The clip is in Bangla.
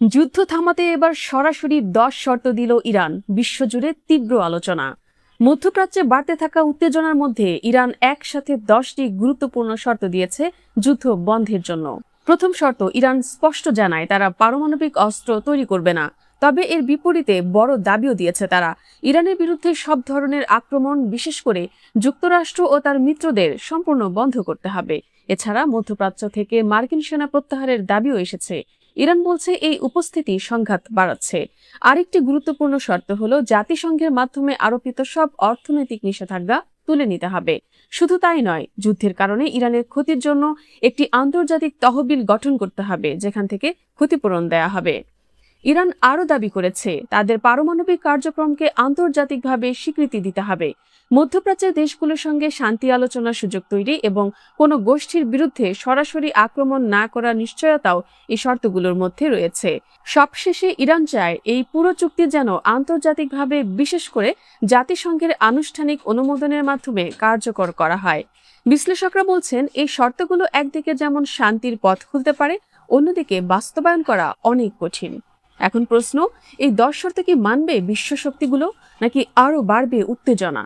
যুদ্ধ থামাতে এবার সরাসরি 10 শর্ত দিল ইরান, বিশ্বজুড়ে তীব্র আলোচনা। মধ্যপ্রাচ্যে বাড়তে থাকা উত্তেজনার মধ্যে ইরান একসাথে 10টি গুরুত্বপূর্ণ শর্ত দিয়েছে যুদ্ধ বন্ধের জন্য। প্রথম শর্ত, ইরান স্পষ্ট জানায় তারা পারমাণবিক অস্ত্র তৈরি করবে না। তবে এর বিপরীতে বড় দাবিও দিয়েছে তারা, ইরানের বিরুদ্ধে সব ধরনের আক্রমণ, বিশেষ করে যুক্তরাষ্ট্র ও তার মিত্রদের, সম্পূর্ণ বন্ধ করতে হবে। এছাড়া মধ্যপ্রাচ্য থেকে মার্কিন সেনা প্রত্যাহারের দাবিও এসেছে। ইরান বলছে এই উপস্থিতি সংঘাত বাড়াচ্ছে। আরেকটি গুরুত্বপূর্ণ শর্ত হলো জাতিসংঘের মাধ্যমে আরোপিত সব অর্থনৈতিক নিষেধাজ্ঞা তুলে নিতে হবে। শুধু তাই নয়, যুদ্ধের কারণে ইরানের ক্ষতির জন্য একটি আন্তর্জাতিক তহবিল গঠন করতে হবে, যেখান থেকে ক্ষতিপূরণ দেয়া হবে। ইরান আরও দাবি করেছে তাদের পারমাণবিক কার্যক্রমকে আন্তর্জাতিকভাবে স্বীকৃতি দিতে হবে। মধ্যপ্রাচ্যের দেশগুলোর সঙ্গে শান্তি আলোচনার সুযোগ তৈরি এবং কোনো গোষ্ঠীর বিরুদ্ধে সরাসরি আক্রমণ না করার নিশ্চয়তাও এই শর্তগুলোর মধ্যে রয়েছে। সবশেষে ইরান চায় এই পুরো চুক্তি যেন আন্তর্জাতিকভাবে, বিশেষ করে জাতিসংঘের আনুষ্ঠানিক অনুমোদনের মাধ্যমে কার্যকর করা হয়। বিশ্লেষকরা বলছেন এই শর্তগুলো একদিকে যেমন শান্তির পথ খুলতে পারে, অন্যদিকে বাস্তবায়ন করা অনেক কঠিন। এখন প্রশ্ন, এই 10 শর্ত কি মানবে বিশ্ব শক্তিগুলো, নাকি আরও বাড়বে উত্তেজনা?